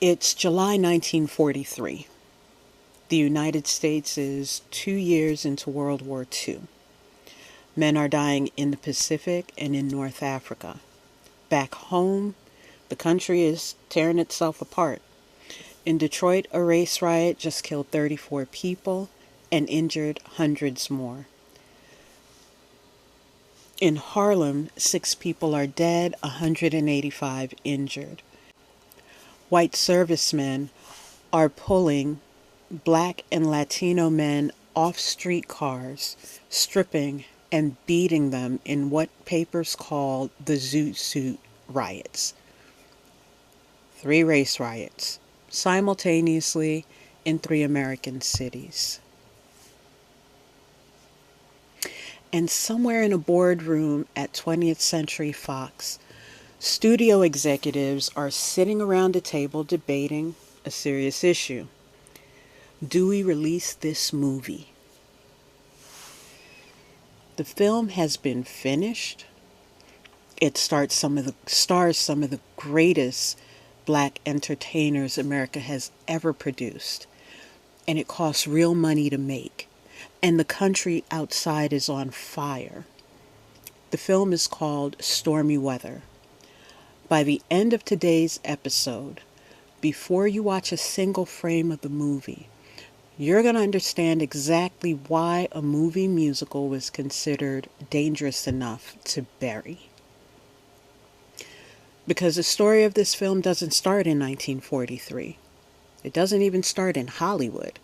It's July 1943. The United States is 2 years into World War II. Men are dying in the Pacific and in North Africa. Back home, the country is tearing itself apart. In Detroit, a race riot just killed 34 people and injured hundreds more. In Harlem, 6 people are dead, 185 injured. White servicemen are pulling Black and Latino men off streetcars, stripping and beating them in what papers call the Zoot Suit riots. 3 race riots, simultaneously in 3 American cities. And somewhere in a boardroom at 20th Century Fox, studio executives are sitting around a table debating a serious issue. Do we release this movie? The film has been finished. It stars some of the greatest Black entertainers America has ever produced. And it costs real money to make. And the country outside is on fire. The film is called Stormy Weather. By the end of today's episode, before you watch a single frame of the movie, you're going to understand exactly why a movie musical was considered dangerous enough to bury. Because the story of this film doesn't start in 1943. It doesn't even start in Hollywood.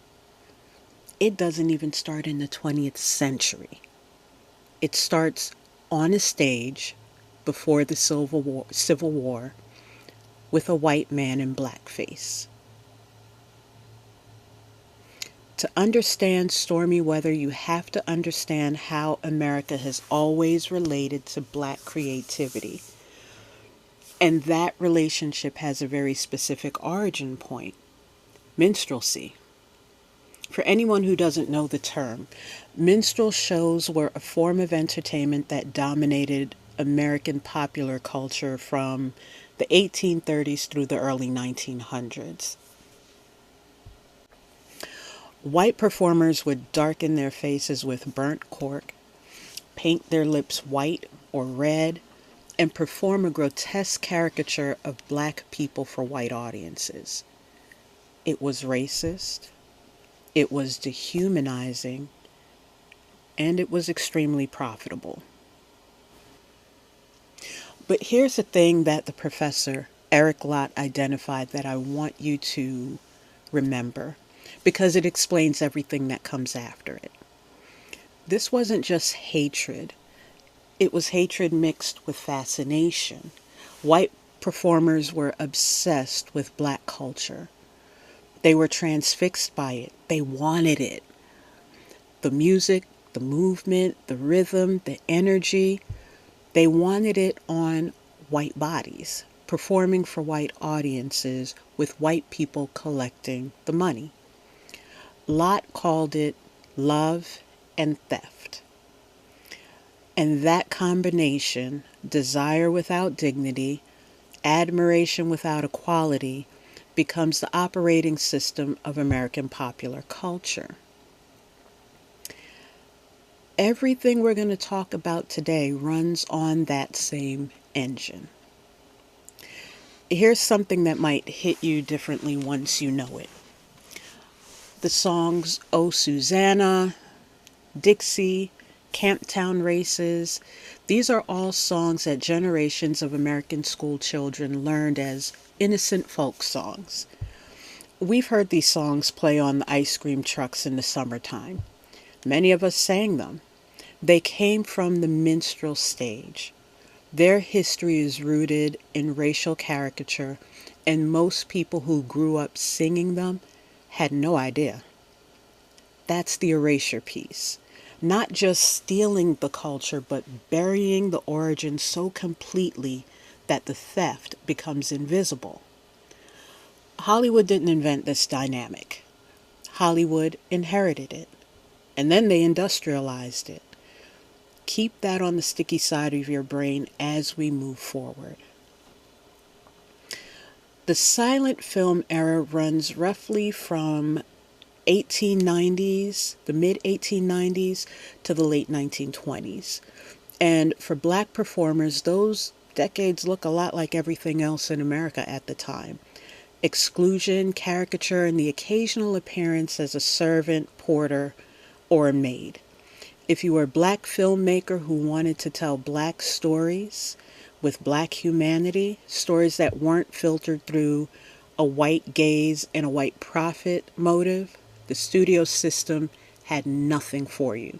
It doesn't even start in the 20th century. It starts on a stage before the Civil War with a white man in blackface. To understand Stormy Weather, you have to understand how America has always related to Black creativity. And that relationship has a very specific origin point: minstrelsy. For anyone who doesn't know the term, minstrel shows were a form of entertainment that dominated American popular culture from the 1830s through the early 1900s. White performers would darken their faces with burnt cork, paint their lips white or red, and perform a grotesque caricature of Black people for white audiences. It was racist, it was dehumanizing, and it was extremely profitable. But here's the thing that the professor, Eric Lott, identified that I want you to remember, because it explains everything that comes after it. This wasn't just hatred. It was hatred mixed with fascination. White performers were obsessed with Black culture. They were transfixed by it. They wanted it. The music, the movement, the rhythm, the energy, they wanted it on white bodies, performing for white audiences with white people collecting the money. Lott called it love and theft. And that combination, desire without dignity, admiration without equality, becomes the operating system of American popular culture. Everything we're going to talk about today runs on that same engine. Here's something that might hit you differently once you know it. The songs Oh Susanna, Dixie, Camptown Races, these are all songs that generations of American school children learned as innocent folk songs. We've heard these songs play on the ice cream trucks in the summertime. Many of us sang them. They came from the minstrel stage. Their history is rooted in racial caricature, and most people who grew up singing them had no idea. That's the erasure piece. Not just stealing the culture, but burying the origin so completely that the theft becomes invisible. Hollywood didn't invent this dynamic. Hollywood inherited it, and then they industrialized it. Keep that on the sticky side of your brain as we move forward. The silent film era runs roughly from 1890s, the mid 1890s, to the late 1920s. And for black performers, those decades look a lot like everything else in America at the time. Exclusion, caricature, and the occasional appearance as a servant, porter, or a maid. If you were a black filmmaker who wanted to tell black stories with black humanity, stories that weren't filtered through a white gaze and a white profit motive, the studio system had nothing for you.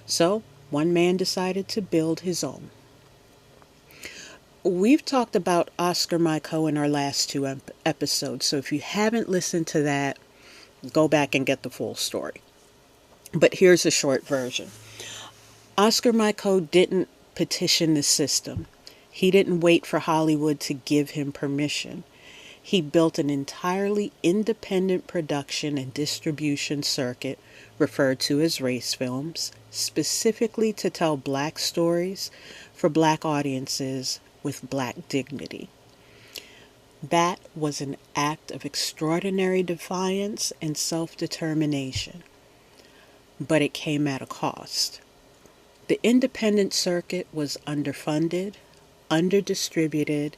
So, one man decided to build his own. We've talked about Oscar Micheaux in our last two episodes, so if you haven't listened to that, go back and get the full story. But here's a short version. Oscar Micheaux didn't petition the system. He didn't wait for Hollywood to give him permission. He built an entirely independent production and distribution circuit, referred to as race films, specifically to tell black stories for black audiences with black dignity. That was an act of extraordinary defiance and self-determination. But it came at a cost. The independent circuit was underfunded, underdistributed,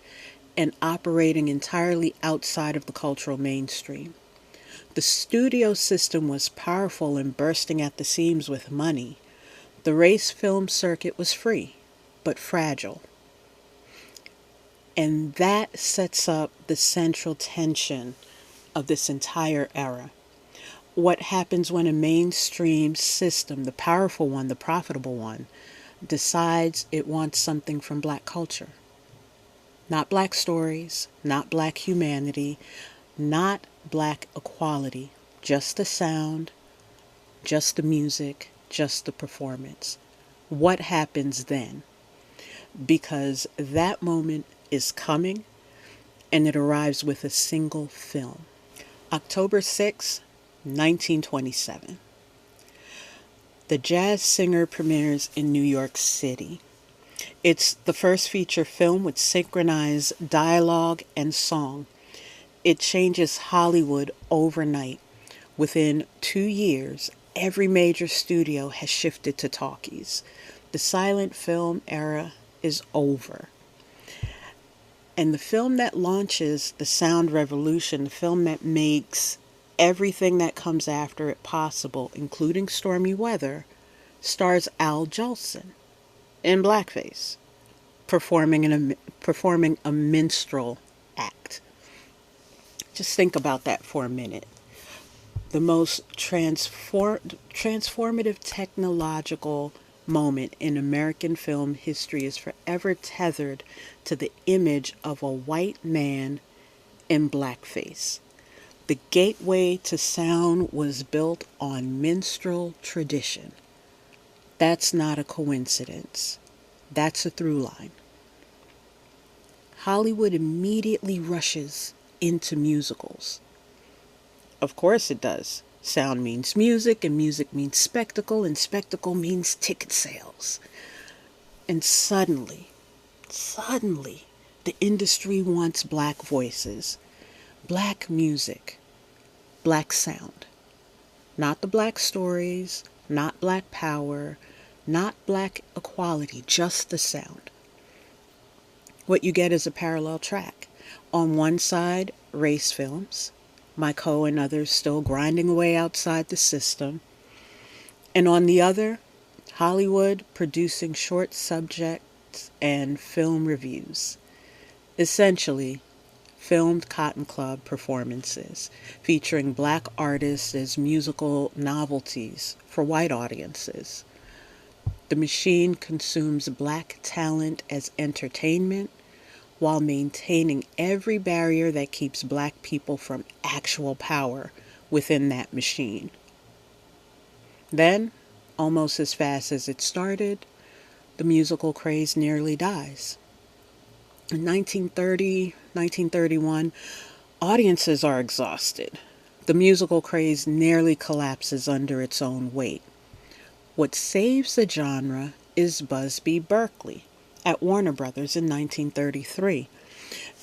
and operating entirely outside of the cultural mainstream. The studio system was powerful and bursting at the seams with money. The race film circuit was free, but fragile. And that sets up the central tension of this entire era. What happens when a mainstream system, the powerful one, the profitable one, decides it wants something from black culture? Not black stories, not black humanity, not black equality, just the sound, just the music, just the performance. What happens then? Because that moment is coming, and it arrives with a single film. October 6, 1927. The Jazz Singer premieres in New York City. It's the first feature film with synchronized dialogue and song. It changes Hollywood overnight. Within 2 years, every major studio has shifted to talkies. The silent film era is over. And the film that launches the sound revolution, the film that makes everything that comes after it possible, including Stormy Weather, stars Al Jolson in blackface, performing a minstrel act. Just think about that for a minute. The most transformative technological moment in American film history is forever tethered to the image of a white man in blackface. The gateway to sound was built on minstrel tradition. That's not a coincidence. That's a through line. Hollywood immediately rushes into musicals. Of course it does. Sound means music, and music means spectacle, and spectacle means ticket sales. And suddenly, the industry wants black voices, black music, black sound. Not the black stories, not black power, not black equality, just the sound. What you get is a parallel track. On one side, race films, Micheaux and others still grinding away outside the system. And on the other, Hollywood producing short subjects and film reviews. Essentially, filmed Cotton Club performances featuring black artists as musical novelties for white audiences. The machine consumes black talent as entertainment while maintaining every barrier that keeps black people from actual power within that machine. Then, almost as fast as it started, the musical craze nearly dies. In 1930, 1931, audiences are exhausted. The musical craze nearly collapses under its own weight. What saves the genre is Busby Berkeley at Warner Brothers in 1933.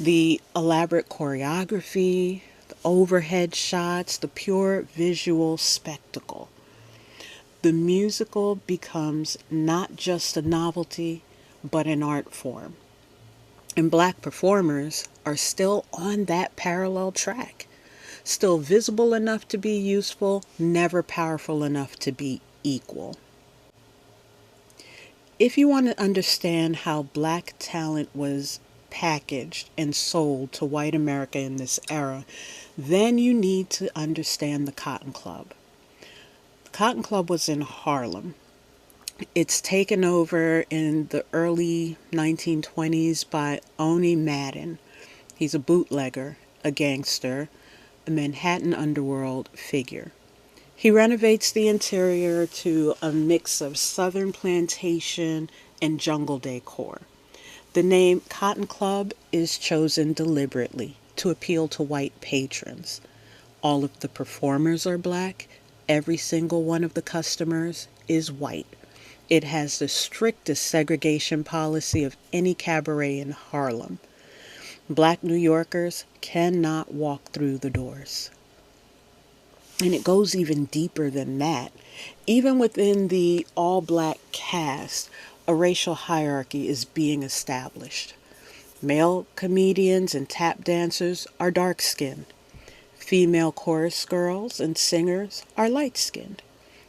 The elaborate choreography, the overhead shots, the pure visual spectacle. The musical becomes not just a novelty, but an art form. And black performers are still on that parallel track, still visible enough to be useful, never powerful enough to be equal. If you want to understand how black talent was packaged and sold to white America in this era, then you need to understand the Cotton Club. The Cotton Club was in Harlem. It's taken over in the early 1920s by Oni Madden. He's a bootlegger, a gangster, a Manhattan underworld figure. He renovates the interior to a mix of southern plantation and jungle decor. The name Cotton Club is chosen deliberately to appeal to white patrons. All of the performers are black. Every single one of the customers is white. It has the strictest segregation policy of any cabaret in Harlem. Black New Yorkers cannot walk through the doors. And it goes even deeper than that. Even within the all-black cast, a racial hierarchy is being established. Male comedians and tap dancers are dark-skinned. Female chorus girls and singers are light-skinned.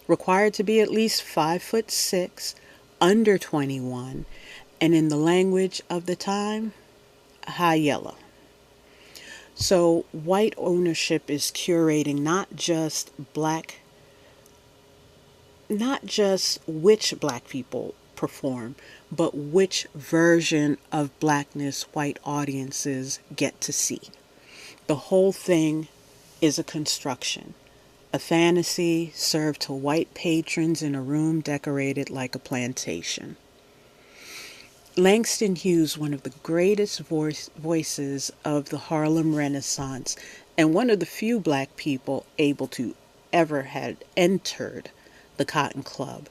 Required to be at least 5'6", under 21, and in the language of the time, high yellow. So white ownership is curating not just which black people perform, but which version of blackness white audiences get to see. The whole thing is a construction, a fantasy served to white patrons in a room decorated like a plantation. Langston Hughes, one of the greatest voices of the Harlem Renaissance, and one of the few black people able to ever had entered the Cotton Club,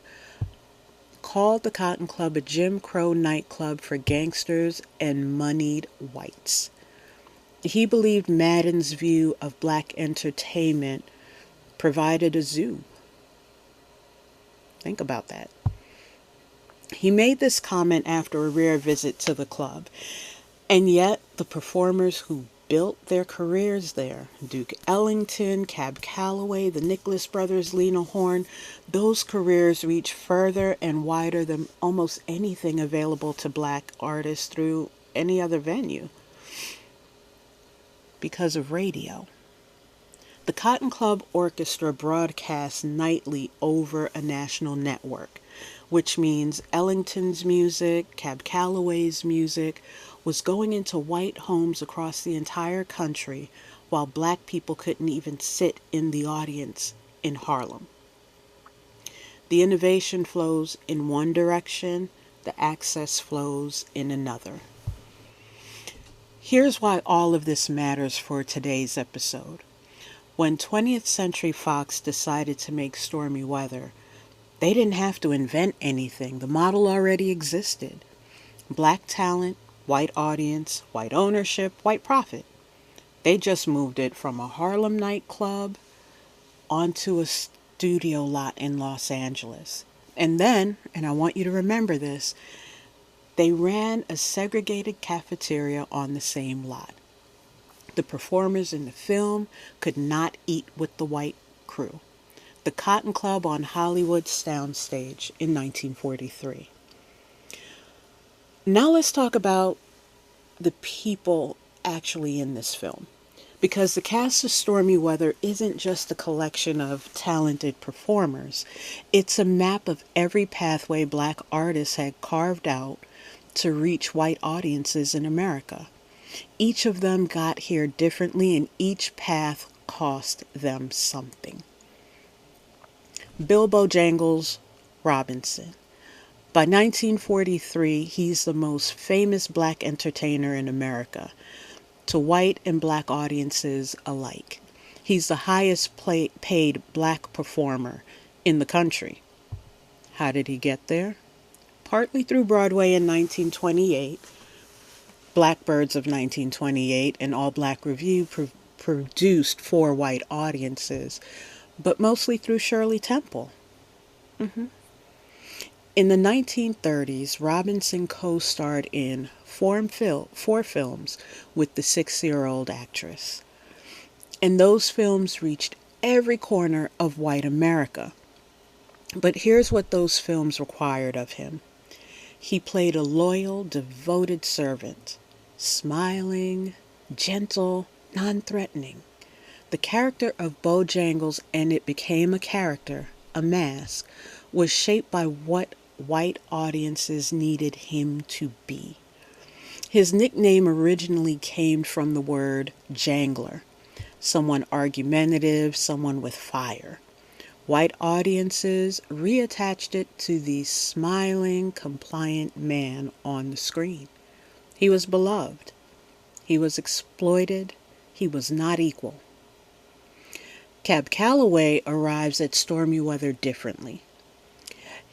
called the Cotton Club a Jim Crow nightclub for gangsters and moneyed whites. He believed Madden's view of black entertainment provided a zoo. Think about that. He made this comment after a rare visit to the club, and yet the performers who built their careers there, Duke Ellington, Cab Calloway, the Nicholas brothers, Lena Horne, those careers reach further and wider than almost anything available to black artists through any other venue because of radio. The Cotton Club Orchestra broadcasts nightly over a national network, which means Ellington's music, Cab Calloway's music, was going into white homes across the entire country while black people couldn't even sit in the audience in Harlem. The innovation flows in one direction, the access flows in another. Here's why all of this matters for today's episode. When 20th Century Fox decided to make Stormy Weather, they didn't have to invent anything. The model already existed. Black talent, white audience, white ownership, white profit. They just moved it from a Harlem nightclub onto a studio lot in Los Angeles. And then, and I want you to remember this, they ran a segregated cafeteria on the same lot. The performers in the film could not eat with the white crew. The Cotton Club on Hollywood's soundstage in 1943. Now let's talk about the people actually in this film. Because the cast of Stormy Weather isn't just a collection of talented performers. It's a map of every pathway black artists had carved out to reach white audiences in America. Each of them got here differently, and each path cost them something. Bill Bojangles Robinson. By 1943, he's the most famous black entertainer in America, to white and black audiences alike. He's the highest paid black performer in the country. How did he get there? Partly through Broadway in 1928, Blackbirds of 1928 and All Black Review produced for white audiences, but mostly through Shirley Temple. In the 1930s, Robinson co-starred in four films with the 60-year-old actress. And those films reached every corner of white America. But here's what those films required of him. He played a loyal, devoted servant, smiling, gentle, non-threatening. The character of Bojangles, and it became a character, a mask, was shaped by what white audiences needed him to be. His nickname originally came from the word jangler, someone argumentative, someone with fire. White audiences reattached it to the smiling, compliant man on the screen. He was beloved. He was exploited. He was not equal. Cab Calloway arrives at Stormy Weather differently.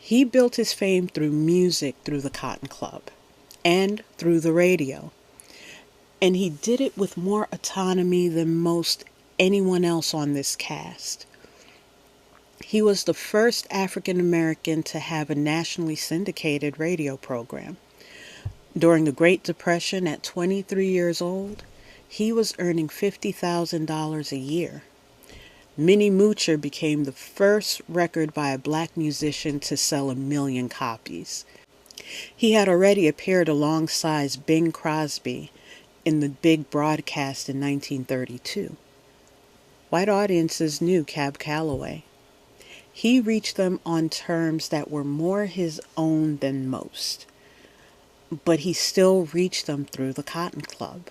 He built his fame through music through the Cotton Club and through the radio. And he did it with more autonomy than most anyone else on this cast. He was the first African American to have a nationally syndicated radio program. During the Great Depression, at 23 years old, he was earning $50,000 a year. Minnie Moocher became the first record by a black musician to sell 1 million copies. He had already appeared alongside Bing Crosby in the big broadcast in 1932. White audiences knew Cab Calloway. He reached them on terms that were more his own than most, but he still reached them through the Cotton Club,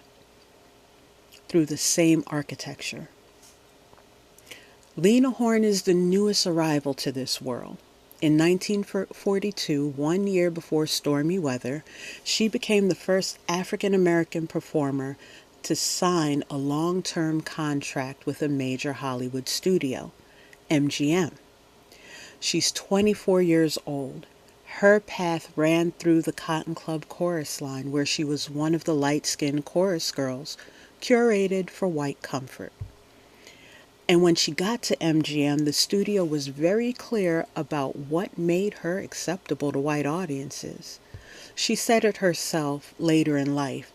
through the same architecture. Lena Horne is the newest arrival to this world. In 1942, 1 year before Stormy Weather, she became the first African American performer to sign a long-term contract with a major Hollywood studio, MGM. She's 24 years old. Her path ran through the Cotton Club chorus line, where she was one of the light-skinned chorus girls, curated for white comfort. And when she got to MGM, the studio was very clear about what made her acceptable to white audiences. She said it herself later in life,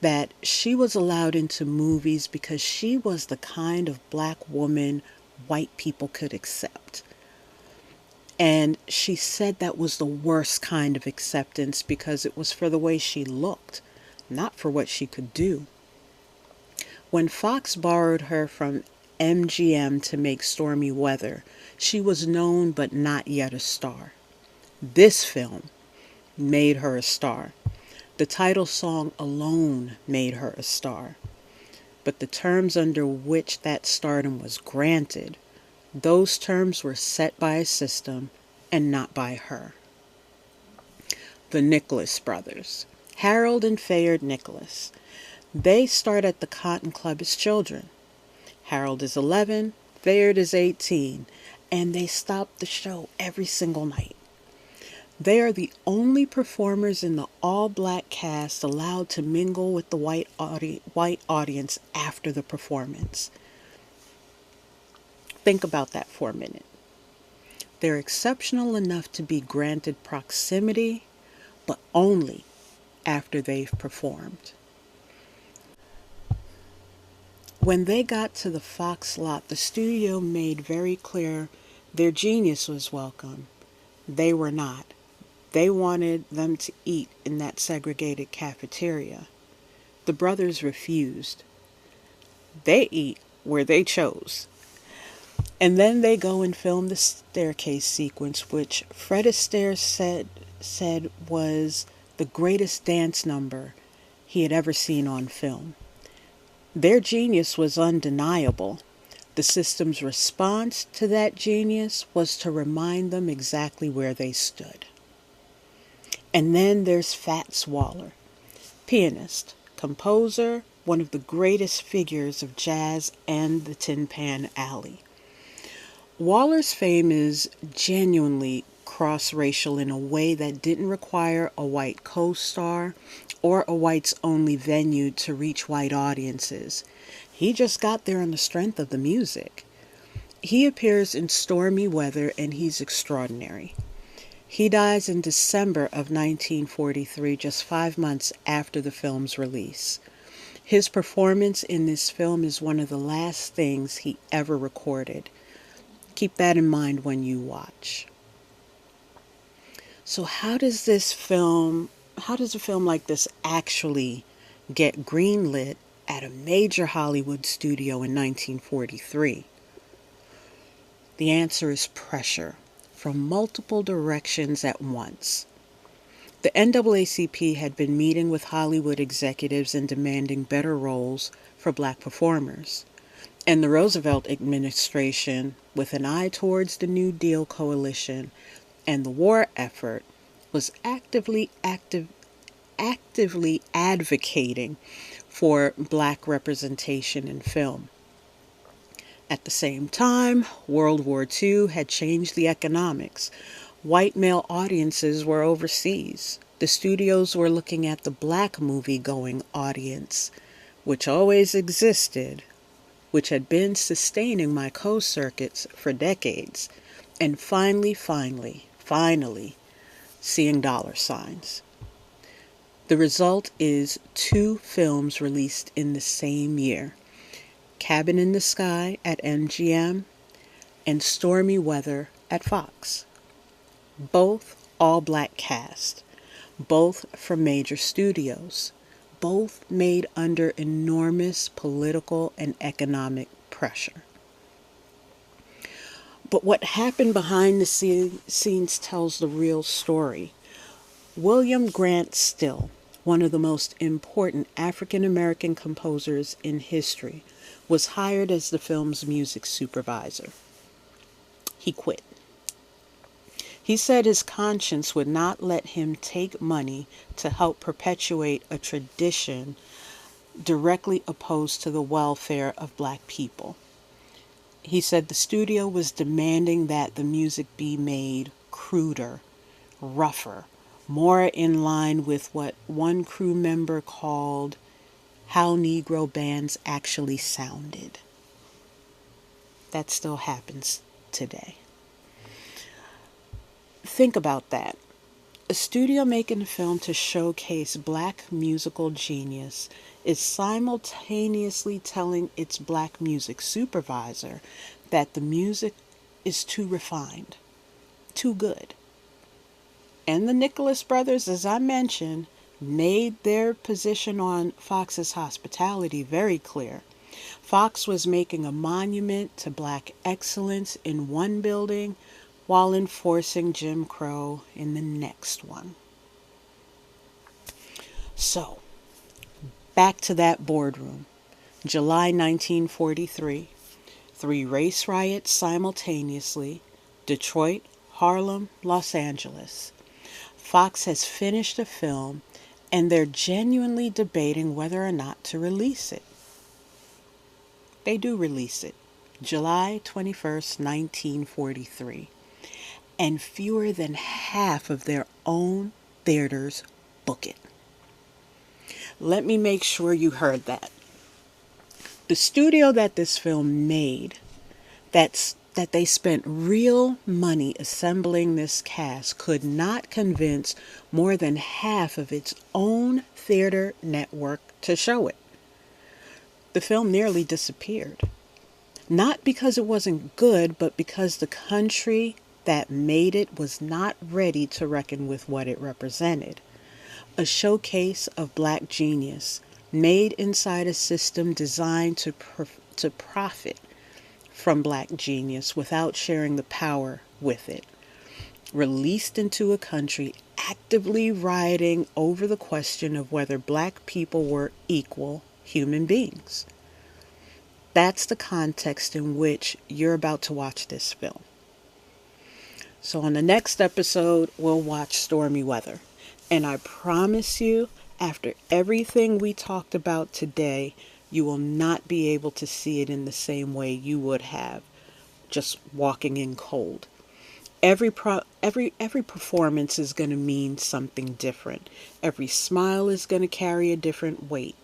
that she was allowed into movies because she was the kind of black woman white people could accept. And she said that was the worst kind of acceptance because it was for the way she looked, not for what she could do. When Fox borrowed her from MGM to make Stormy Weather, she was known but not yet a star. This film made her a star. The title song alone made her a star. But the terms under which that stardom was granted, those terms were set by a system and not by her. The Nicholas brothers, Harold and Fayard Nicholas. They start at the Cotton Club as children. Harold is 11, Fayard is 18, and they stop the show every single night. They are the only performers in the all-black cast allowed to mingle with the white audience after the performance. Think about that for a minute. They're exceptional enough to be granted proximity, but only after they've performed. When they got to the Fox lot, the studio made very clear their genius was welcome. They were not. They wanted them to eat in that segregated cafeteria. The brothers refused. They eat where they chose. And then they go and film the staircase sequence, which Fred Astaire said was the greatest dance number he had ever seen on film. Their genius was undeniable. The system's response to that genius was to remind them exactly where they stood. And then there's Fats Waller, pianist, composer, one of the greatest figures of jazz and the Tin Pan Alley. Waller's fame is genuinely cross-racial in a way that didn't require a white co-star or a whites-only venue to reach white audiences. He just got there on the strength of the music. He appears in Stormy Weather, and he's extraordinary. He dies in December of 1943, just 5 months after the film's release. His performance in this film is one of the last things he ever recorded. Keep that in mind when you watch. So how does a film like this actually get greenlit at a major Hollywood studio in 1943? The answer is pressure from multiple directions at once. The NAACP had been meeting with Hollywood executives and demanding better roles for black performers. And the Roosevelt administration, with an eye towards the New Deal coalition and the war effort, was actively advocating for black representation in film. At the same time, World War II had changed the economics. White male audiences were overseas. The studios were looking at the black movie-going audience, which always existed, which had been sustaining my co-circuits for decades, and finally, seeing dollar signs. The result is 2 films released in the same year: Cabin in the Sky at MGM and Stormy Weather at Fox. Both all-black cast, both from major studios, both made under enormous political and economic pressure. But what happened behind the scenes tells the real story. William Grant Still, one of the most important African American composers in history, was hired as the film's music supervisor. He quit. He said his conscience would not let him take money to help perpetuate a tradition directly opposed to the welfare of black people. He said the studio was demanding that the music be made cruder, rougher, more in line with what one crew member called how Negro bands actually sounded. That still happens today. Think about that. A studio making a film to showcase black musical genius is simultaneously telling its black music supervisor that the music is too refined, too good. And the Nicholas brothers, as I mentioned, made their position on Fox's hospitality very clear. Fox was making a monument to black excellence in one building while enforcing Jim Crow in the next one. So, back to that boardroom. July 1943. 3 race riots simultaneously. Detroit, Harlem, Los Angeles. Fox has finished a film, and they're genuinely debating whether or not to release it. They do release it. July 21st, 1943. And fewer than half of their own theaters book it. Let me make sure you heard that. The studio that this film made, that they spent real money assembling this cast, could not convince more than half of its own theater network to show it. The film nearly disappeared. Not because it wasn't good, but because the country that made it was not ready to reckon with what it represented. A showcase of black genius made inside a system designed to profit from black genius without sharing the power with it. Released into a country actively rioting over the question of whether black people were equal human beings. That's the context in which you're about to watch this film. So on the next episode, we'll watch Stormy Weather. And I promise you, after everything we talked about today, you will not be able to see it in the same way you would have just walking in cold. Every performance is going to mean something different. Every smile is going to carry a different weight.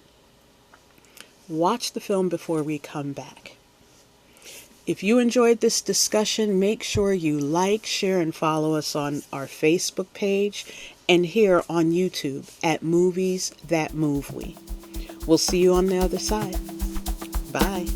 Watch the film before we come back. If you enjoyed this discussion, make sure you like, share, and follow us on our Facebook page and here on YouTube at Movies That Move We. We'll see you on the other side. Bye.